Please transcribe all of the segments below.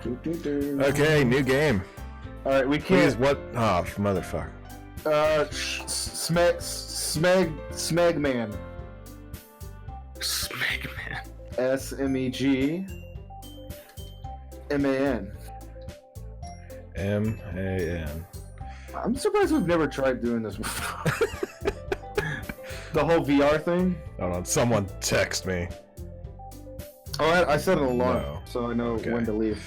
Okay, new game. All right, we can't. Please, what? Oh, motherfucker. Smegman. Smegman. SMEGMAN. MAN. I'm surprised we've never tried doing this before. The whole VR thing. Hold on, someone text me. Oh, I set an alarm, No. so I know Okay. when to leave.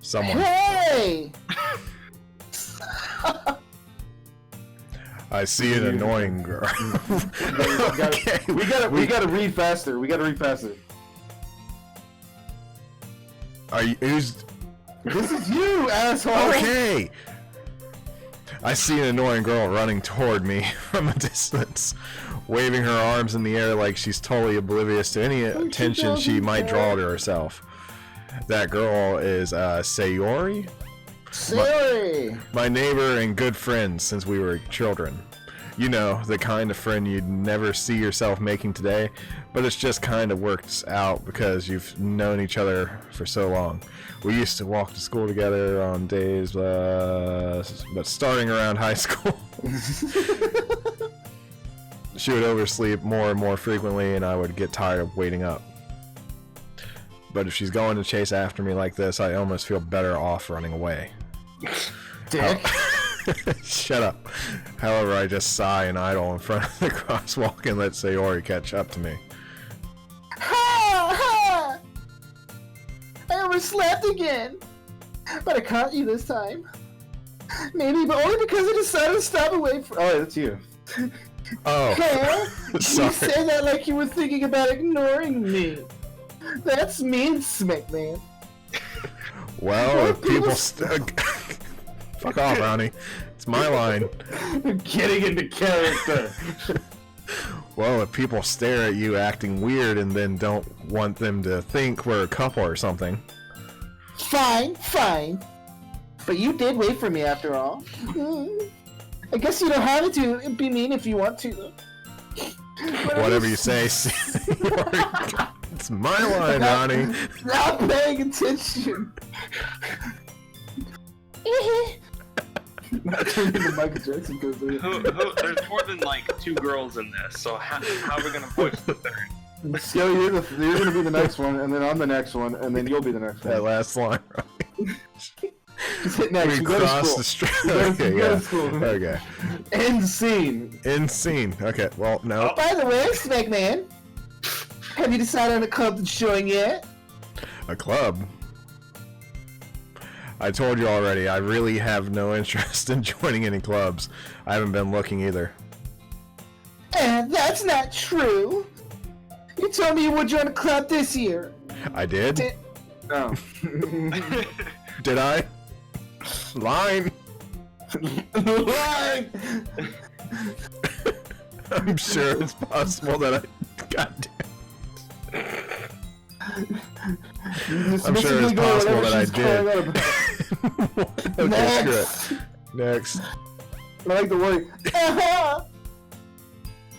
Someone. Hey! I see an annoying girl. Okay. We gotta read faster. We gotta read faster. Are you? Who's? This is you, asshole. Okay. I see an annoying girl running toward me from a distance, waving her arms in the air like she's totally oblivious to any attention she might draw to herself. That girl is Sayori? Sayori! My neighbor and good friend since we were children. You know, the kind of friend you'd never see yourself making today, but it's just kind of works out because you've known each other for so long. We used to walk to school together on days, but starting around high school, she would oversleep more and more frequently, and I would get tired of waiting up. But if she's going to chase after me like this, I almost feel better off running away. Dick. Shut up. However, I just sigh and idle in front of the crosswalk and let Sayori catch up to me. Ha! Ha! I overslept again. But I caught you this time. Maybe, but only because I decided to stop away from. Oh, that's you. Oh, Huh? sorry. You say that like you were thinking about ignoring me. That's mean, Smegman. Well, if people fuck off, Ronnie. It's my line. Getting into character. Well, if people stare at you acting weird and then don't want them to think we're a couple or something. Fine, fine. But you did wait for me after all. I guess you don't have to be mean if you want to. Whatever you say, Sayori. It's my line, Ronnie. Not paying attention. Not turning to Michael Jackson because There's more than like 2 girls in this, so how are we gonna push the third? So you're gonna be the next one, and then I'm the next one, and then you'll be the next one. That last line, Ronnie. Just hit next. We You go to crossed school. the street. You go Okay, to yeah. school. Okay. End scene. End scene. Okay, well, no. By the way, Smegman, have you decided on a club to join yet? A club? I told you already, I really have no interest in joining any clubs. I haven't been looking either. That's not true. You told me you would join a club this year. I did? Oh. Did I? Line! Line! I'm sure it's possible that I... God damn. I'm sure it's possible that I did. Okay, Next. screw it. Next. I like the word.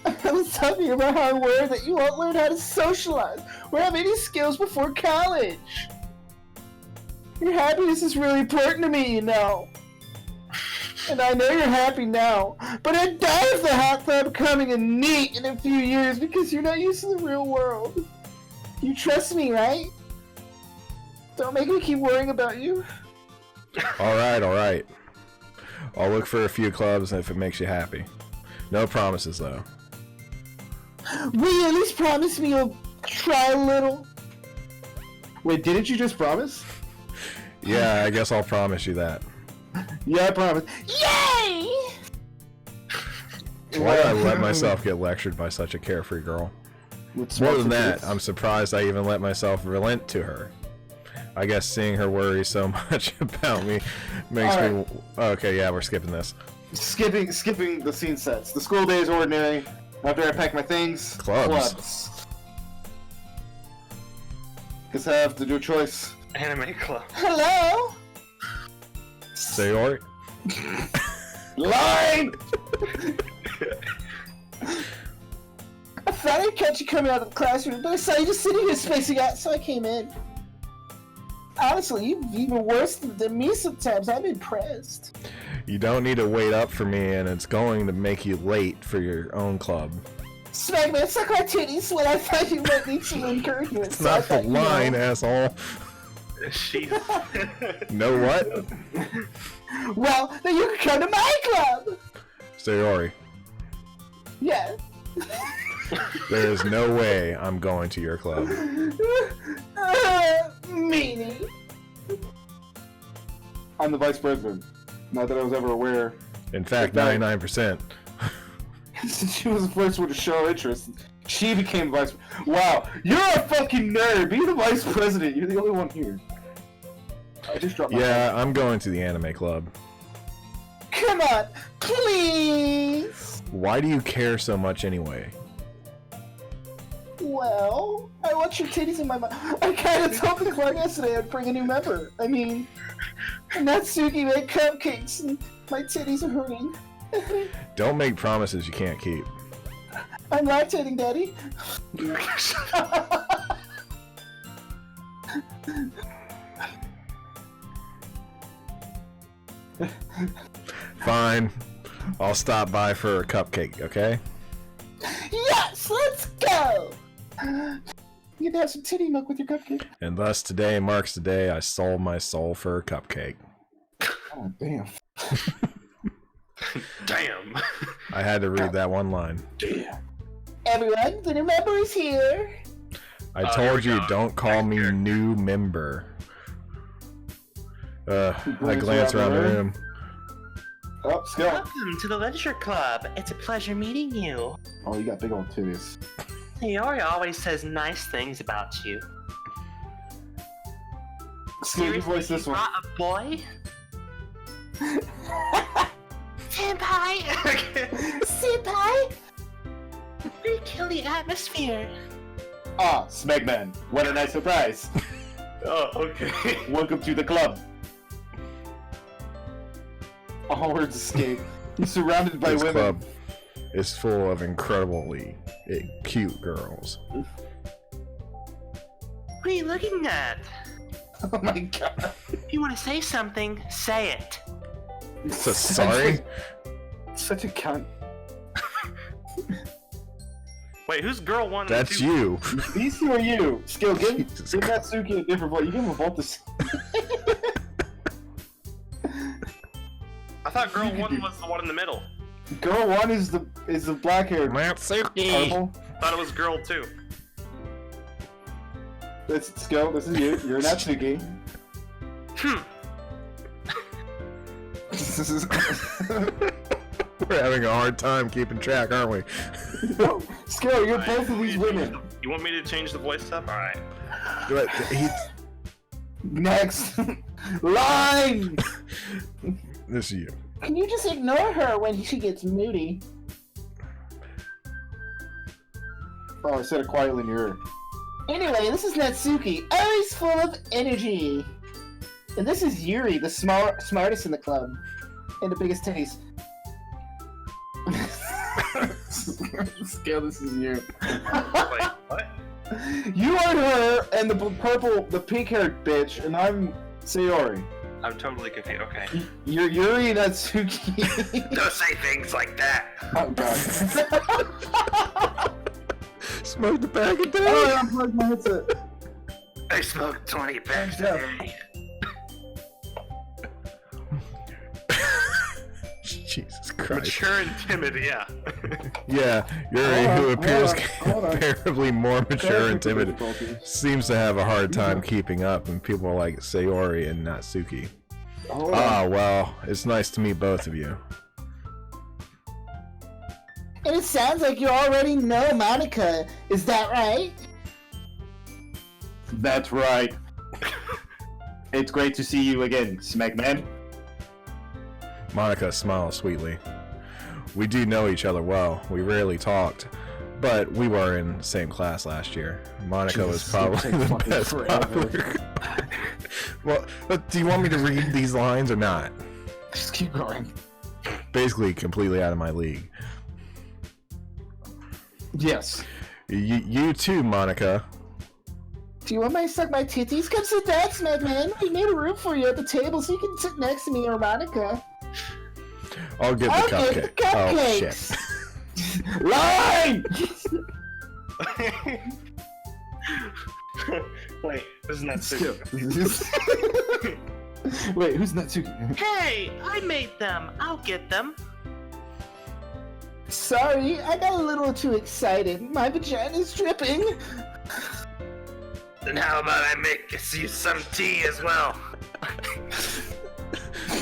I was talking about how I'm worried that you won't learn how to socialize or have any skills before college. Your happiness is really important to me, you know. And I know you're happy now, but I'd die if the hot club coming and neat in a few years because you're not used to the real world. You trust me, right? Don't make me keep worrying about you. Alright. I'll look for a few clubs if it makes you happy. No promises, though. Will you at least promise me you'll try a little? Wait, didn't you just promise? Yeah, I guess I'll promise you that. Yeah, I promise. Yay! Why did I let myself get lectured by such a carefree girl? More than that, I'm surprised I even let myself relent to her. I guess seeing her worry so much about me makes me... Okay, yeah, we're skipping this. Skipping the scene sets. The school day is ordinary. After I pack my things, Clubs. Guess I have to do a choice. Anime club. Hello? Sayori? Line! I thought I'd catch you coming out of the classroom, but I saw you just sitting here spacing out, so I came in. Honestly, you're even worse than me sometimes. I'm impressed. You don't need to wait up for me, and it's going to make you late for your own club. Smegman, suck my titties when I thought you might need some encouragement. It's not the line, asshole. She. Know what? Well, then you can come to my club! Sayori, Yeah. there is no way I'm going to your club. Meanie. I'm the vice president. Not that I was ever aware. In fact, 99%. She was the first one to show interest. She became vice. Wow, you're a fucking nerd. Be the vice president. You're the only one here. I just dropped my Yeah, I'm going to the anime club. Come on, please! Why do you care so much anyway? Well, I watch your titties in my mouth. I kinda told the club yesterday I'd bring a new member. I mean, Natsuki made cupcakes and my titties are hurting. Don't make promises you can't keep. I'm lactating, Daddy. Fine. I'll stop by for a cupcake, okay? Yes, let's go! You can have some titty milk with your cupcake. And thus today marks the day I sold my soul for a cupcake. Oh, damn. Damn. I had to read that one line. Damn. Everyone, the new member is here. I Here told we you, go. don't call me Here. new member. I Glance glance around the around the room. Oh, Skill. Welcome to the Literature Club. It's a pleasure meeting you. Oh, you got big old titties. Sayori always says nice things about you. Skill, you voice this you one. brought a boy? Senpai! Senpai? We kill the atmosphere. Ah, Smegman. What a nice surprise. Oh, okay. Welcome to the club. All words escape. He's surrounded by This women. club is full of incredibly cute girls. What are you looking at? Oh my god. If you want to say something, say it. So sorry? Such a cunt. Wait, who's girl one? and That's two? you. These two are you. Skill, give Jesus Natsuki a different voice. You give him a vote this. I thought girl one was the one in the middle. Girl one is the black haired Natsuki. purple. Thought it was girl two. This Skill, this is you. You're Natsuki. Hmm. This is We're having a hard time keeping track, aren't we? Skill, you're both of these women. You want me to change the voice up? All right. But Next line. this is you. Can you just ignore her when she gets moody? Oh, I said it quietly in your ear. Anyway, this is Natsuki, always full of energy. And this is Yuri, the smartest in the club. And the biggest titties. Skill, this is you. Wait, what? You are her and the pink-haired bitch, and I'm Sayori. I'm totally confused. Okay. You're Yuri Natsuki. Don't say things like that. Oh god. Smoke the bag of Oh, I unplugged my headset. I smoked 20 packs a Yeah. day. Jesus Christ. Mature and timid, yeah. Yeah, Yuri, who appears hold on. comparably more mature and timid, Difficulty. seems to have a hard time keeping up, and people like Sayori and Natsuki. Hold on. Ah, well, it's nice to meet both of you. And it sounds like you already know Monica. Is that right? That's right. It's great to see you again, Smackman. Monica smiles sweetly. We do know each other well. We rarely talked, but we were in the same class last year. Monica was Jesus, probably it'll take the fucking best forever. popular. Well, but do you want me to read these lines or not? Just keep going. Basically, completely out of my league. Yes. You too, Monica. Do you want me to suck my titties? Come sit down, Smegman. We made a room for you at the table so you can sit next to me or Monica. I'll get the cupcake. Cupcakes. Line! Wait, isn't that Skip. Natsuki? Wait, who's Natsuki? Hey, I made them. I'll get them. Sorry, I got a little too excited. My vagina's dripping. Then how about I make you some tea as well?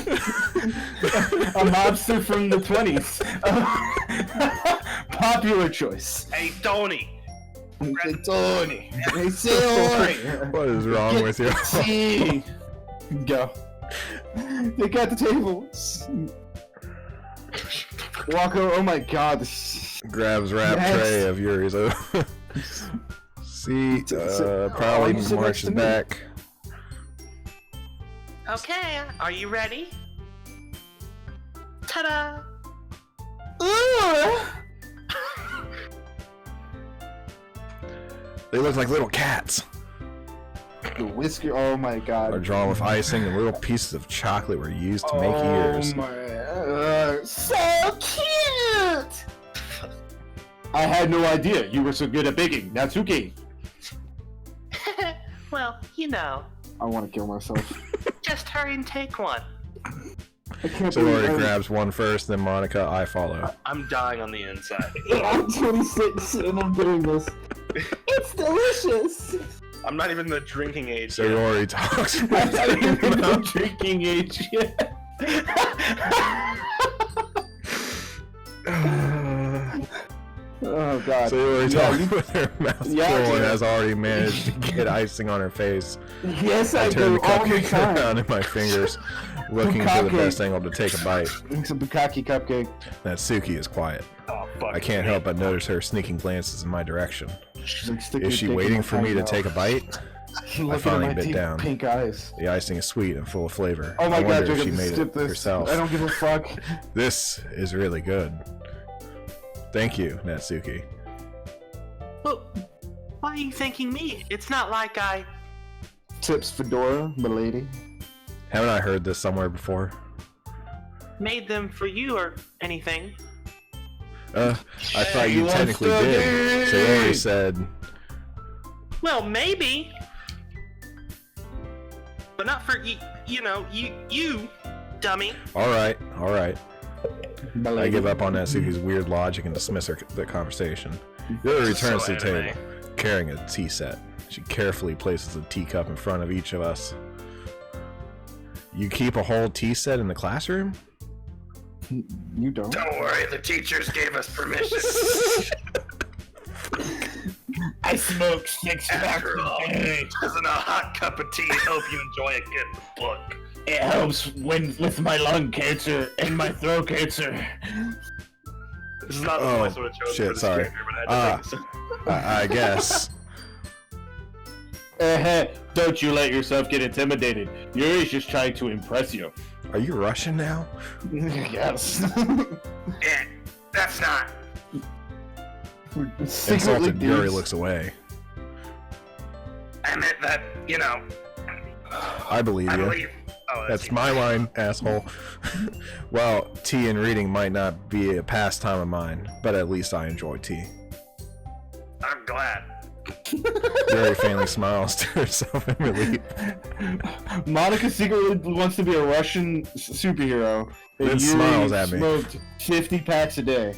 A mobster from the 20s. Popular choice. Hey, Tony. Tony. Hey, Sayori. What is wrong with you? See. Go. They got the tables. Walker, oh my god. Grabs wrap Yes. tray of yours. See, probably you sit next to marches me. back. Okay, are you ready? Ta-da! Ooh. They look like little cats. The whisker. Oh my Are god. drawn with icing, and little pieces of chocolate were used to make ears. So cute. I had no idea you were so good at baking. Natsuki. Well, you know, I want to kill myself. just hurry and take one. I can't So believe Ori grabs one first, then Monica, I follow. I'm dying on the inside. I'm 26 and I'm doing this. It's delicious. I'm not even the drinking age. So yet. Ori talks. I'm not even the drinking age yet. Oh god. So Ori Yeah, talks with her mouth full Yeah, and yeah. has already managed to get icing on her face. Yes, I turn do the all the cupcake time. around in my fingers, looking for the Cupcake. best angle to take a bite. It's a bukkake cupcake. Natsuki is quiet. Oh, fuck. I can't help but notice her sneaking glances in my direction. She's like, stick Is your she dick in waiting my for me to mouth. take a bite? Looking at finally my bit deep down. pink eyes. The icing is sweet and full of flavor. Oh my I god, wonder you're if she gonna made skip it this. herself. I don't give a fuck. This is really good. Thank you, Natsuki. Well, why are you thanking me? It's not like I... Tips Fedora, milady. Haven't I heard this somewhere before? made them for you or anything. I thought you technically did. Sayori said. Well, maybe. But not for you, dummy. Alright. Milady. I give up on Natsuki's weird logic and dismiss the conversation. Yuri returns to the table, carrying a tea set. She carefully places a teacup in front of each of us. You keep a whole tea set in the classroom? You don't. Don't worry, the teachers gave us permission. I smoke 6 packs After all, a day. doesn't a hot cup of tea help you enjoy a good book? It helps with my lung cancer and my throat cancer. This is not the Oh, voice I would have chosen shit, for this sorry. character, but I had to take this. I guess. Don't you let yourself get intimidated. Yuri's just trying to impress you. Are you Russian now? Yes. That's not. Secretly Insulted, Yuri dudes. looks away. I meant that, I believe I you. believe. Oh, That's my line, asshole. Well, tea and reading might not be a pastime of mine, but at least I enjoy tea. I'm glad. Yuri faintly smiles to herself in relief. Monica secretly wants to be a Russian superhero. Then and smiles Yuri at me. Smoked 50 packs a day.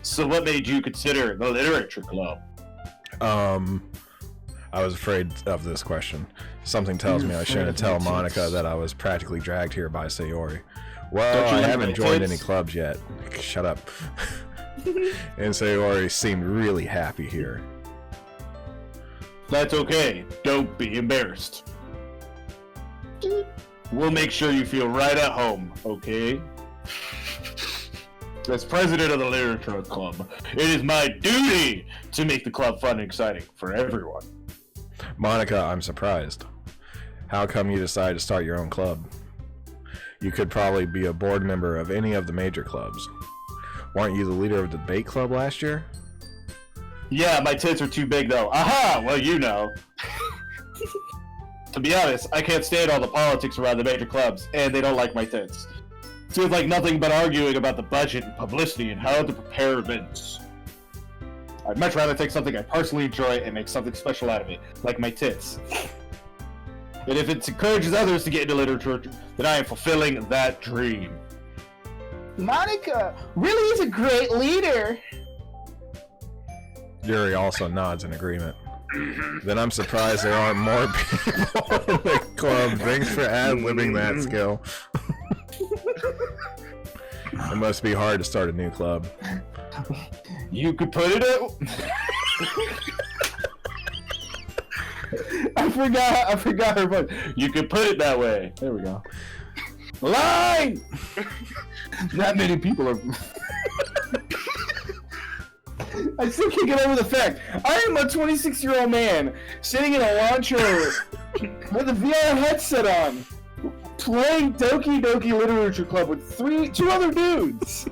So what made you consider the literature club? I was afraid of this question. Something tells me I shouldn't tell Monica that I was practically dragged here by Sayori. Well, Don't you I like haven't my joined tits? any clubs yet. Shut up. And Sayori seemed really happy here. That's okay. Don't be embarrassed. We'll make sure you feel right at home, okay? As president of the Literature Club, it is my duty to make the club fun and exciting for everyone. Monica, I'm surprised. How come you decided to start your own club? You could probably be a board member of any of the major clubs. Weren't you the leader of the debate club last year? Yeah, my tits are too big though. Aha! Well, you know. To be honest, I can't stand all the politics around the major clubs, and they don't like my tits. Seems like nothing but arguing about the budget and publicity and how to prepare events. I'd much rather take something I personally enjoy and make something special out of it, like my tits. And if it encourages others to get into literature, then I am fulfilling that dream. Monica really is a great leader. Yuri also nods in agreement. Then I'm surprised there aren't more people in the club. Thanks for ad-libbing that skill. It must be hard to start a new club. You could put it at... I forgot her voice. You could put it that way. There we go. Line! Not many people are... I still can't get over the fact I am a 26-year-old man sitting in a lawn chair with a VR headset on, playing Doki Doki Literature Club with two other dudes.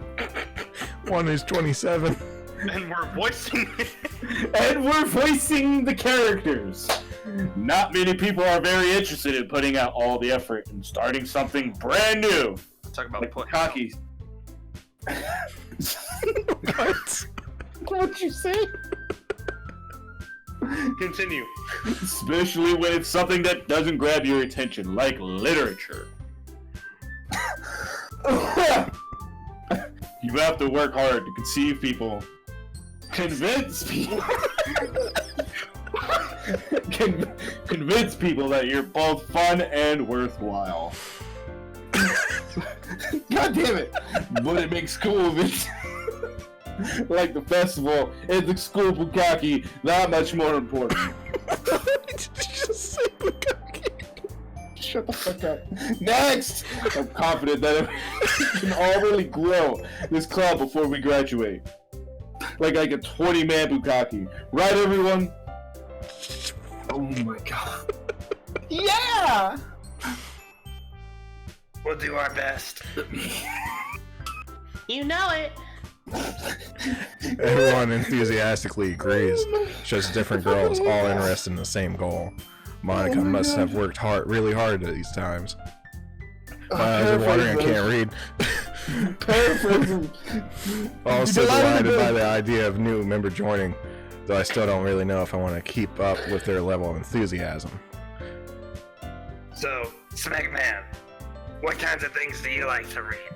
One is 27. And we're voicing it. And we're voicing the characters. Not many people are very interested in putting out all the effort and starting something brand new. Talk about Like putting cocky. What? What'd you say? Continue. Especially when it's something that doesn't grab your attention, like literature. You have to work hard to conceive people. Convince people. Convince people that you're both fun and worthwhile. God damn it! But it makes cool events like the festival and the school bukkake that much more important. Did you just say bukkake? Shut the fuck up. Next! I'm confident that we can all really grow this club before we graduate. Like a 20-man bukkake. Right, everyone? Oh my god. Yeah! We'll do our best. You know it. Everyone enthusiastically agrees. Just different girls, all interested in the same goal. Monica must have worked really hard at these times. My eyes are watering, I can't read. Paraphrasing. Also delighted by the idea of new member joining, though I still don't really know if I want to keep up with their level of enthusiasm. So, Smackman, what kinds of things do you like to read?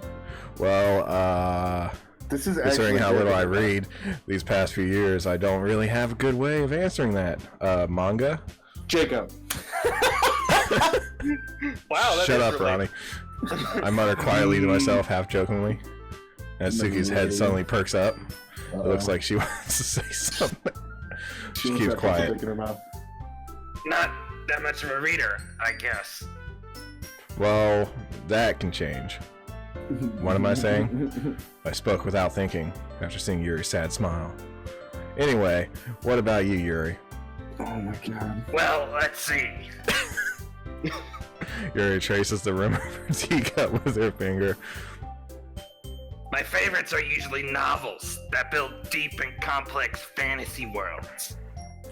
Well, This is considering actually how little I good. read these past few years, I don't really have a good way of answering that. Manga? Jacob. Wow, Shut up, Ronnie. I mutter quietly to myself, half jokingly, as Suki's head suddenly perks up. It looks like she wants to say something. She keeps quiet. In her mouth. Not that much of a reader, I guess. Well, that can change. What am I saying? I spoke without thinking, after seeing Yuri's sad smile. Anyway, what about you, Yuri? Oh my god. Well, let's see. Yuri traces the rim of her teacup with her finger. My favorites are usually novels that build deep and complex fantasy worlds.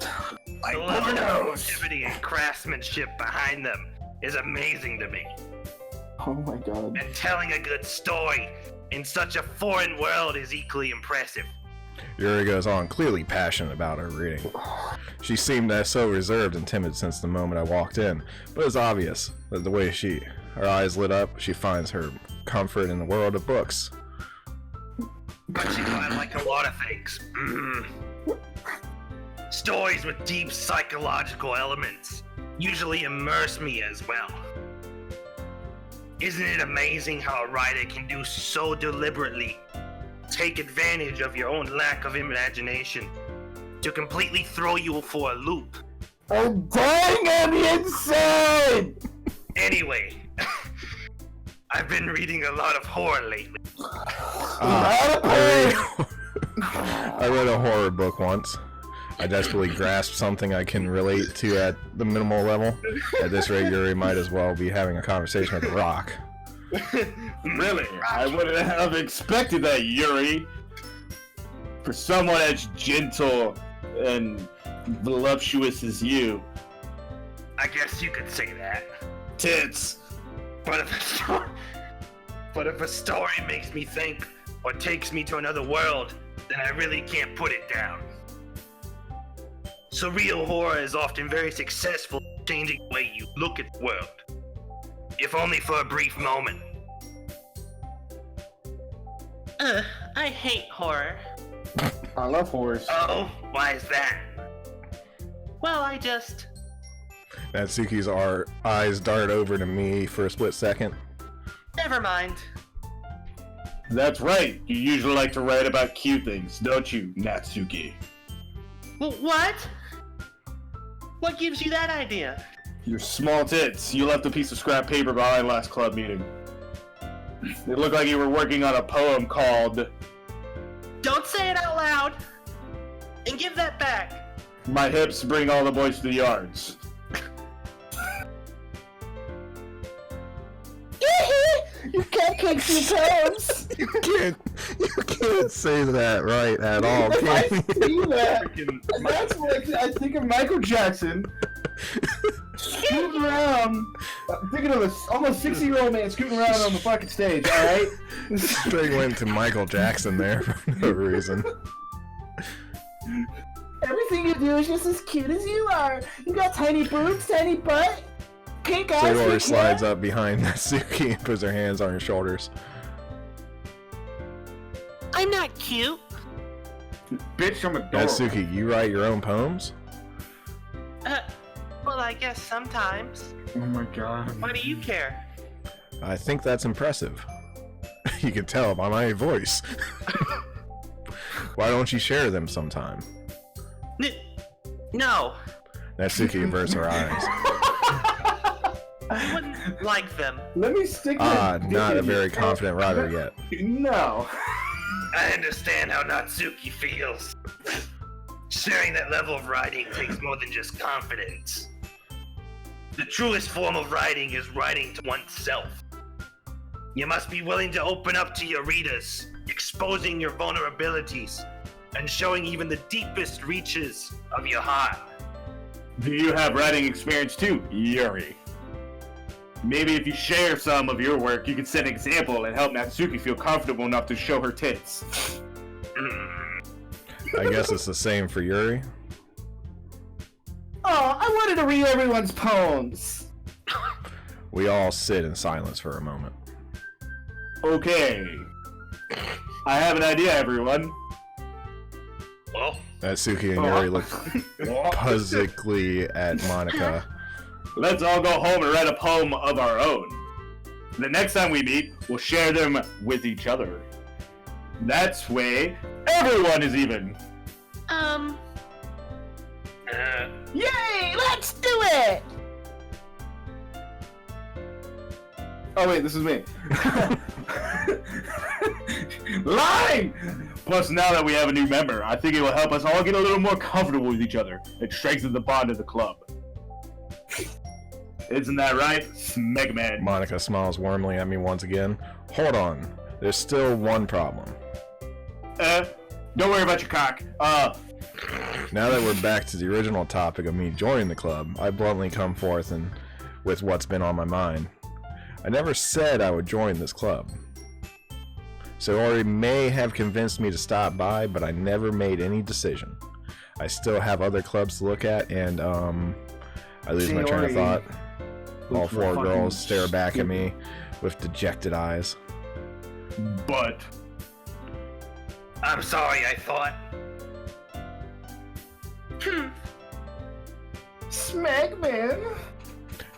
The level of creativity and craftsmanship behind them is amazing to me. Oh my god. And telling a good story in such a foreign world is equally impressive. Yuri goes on, clearly passionate about her reading. She seemed so reserved and timid since the moment I walked in, but it's obvious that the way her eyes lit up, she finds her comfort in the world of books. But you know, I like a lot of things. Stories with deep psychological elements usually immerse me as well. Isn't it amazing how a writer can do so deliberately, take advantage of your own lack of imagination to completely throw you for a loop? I'm dying on the inside! Anyway, I've been reading a lot of horror lately. I read a horror book once. I desperately grasped something I can relate to at the minimal level. At this rate, Yuri might as well be having a conversation with a rock. Really? I wouldn't have expected that, Yuri. For someone as gentle and voluptuous as you. I guess you could say that. Tits. But if a story makes me think or takes me to another world, then I really can't put it down. Surreal horror is often very successful in changing the way you look at the world, if only for a brief moment. I hate horror. I love horrors. Oh, why is that? Well, I just... Natsuki's eyes dart over to me for a split second. Never mind. That's right. You usually like to write about cute things, don't you, Natsuki? What? What gives you that idea? Your small tits. You left a piece of scrap paper behind last club meeting. It looked like you were working on a poem called... Don't say it out loud! And give that back! My hips bring all the boys to the yards. You cupcakes your toes! You can't say that right at all, If I can you? see that, that's like, I think of Michael Jackson scooting around. I'm thinking of a almost 60-year-old man scooting around on the fucking stage, alright? They went to Michael Jackson there for no reason. Everything you do is just as cute as you are. You got tiny boobs, tiny butt, pink eyes, Sayori pink slides hair. up behind Natsuki and puts her hands on her shoulders. I'm not cute. Bitch, I'm adorable. Natsuki, you write your own poems? Well, I guess sometimes. Oh my god. Why do you care? I think that's impressive. You can tell by my voice. Why don't you share them sometime? No. Natsuki averts her eyes. I wouldn't like them. Let me stick my dick Not a in very your- confident writer yet. No. I understand how Natsuki feels. Sharing that level of writing takes more than just confidence. The truest form of writing is writing to oneself. You must be willing to open up to your readers, exposing your vulnerabilities, and showing even the deepest reaches of your heart. Do you have writing experience too, Yuri? Maybe if you share some of your work, you can set an example and help Natsuki feel comfortable enough to show her tits. I guess it's the same for Yuri. Oh, I wanted to read everyone's poems. We all sit in silence for a moment. Okay. I have an idea, everyone. Well, Natsuki and Yuri look puzzically at Monica. Let's all go home and write a poem of our own. The next time we meet, we'll share them with each other. That's way everyone is even. Yay! Let's do it! Oh wait, this is me. Line! Plus, now that we have a new member, I think it will help us all get a little more comfortable with each other and strengthen the bond of the club. Isn't that right, Smegman? Monica smiles warmly at me once again. Hold on. There's still one problem. Don't worry about your cock. Now that we're back to the original topic of me joining the club, I bluntly come forth and with what's been on my mind. I never said I would join this club. Sayori may have convinced me to stop by, but I never made any decision. I still have other clubs to look at, and I lose my train of Sayori thought. All looks four fucking girls stare back at stupid. me with dejected eyes. But I'm sorry, I thought. Smegman.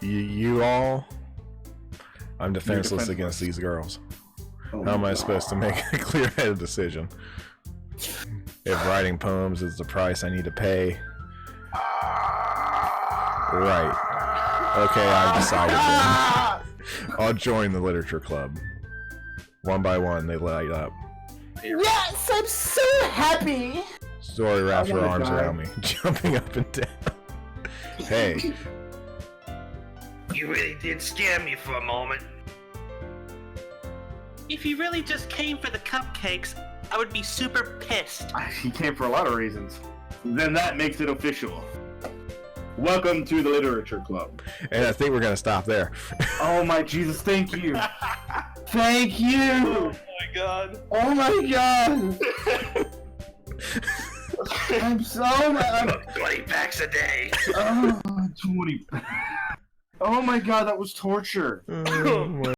You all? I'm defenseless against these girls. How am I supposed to make a clear-headed decision? If writing poems is the price I need to pay. Right. Okay, I've decided then. I'll join the literature club. One by one, they light up. Yes, I'm so happy. Story wraps I her wanna arms die. around me, jumping up and down. Hey, You really did scare me for a moment. If you really just came for the cupcakes, I would be super pissed. he came for a lot of reasons. Then that makes it official. Welcome to the Literature Club. And I think we're gonna stop there. Oh my Jesus, thank you. Thank you! my god. Oh my god! I'm so mad. 20 packs a day. Oh, 20. Oh my god, that was torture. Oh, my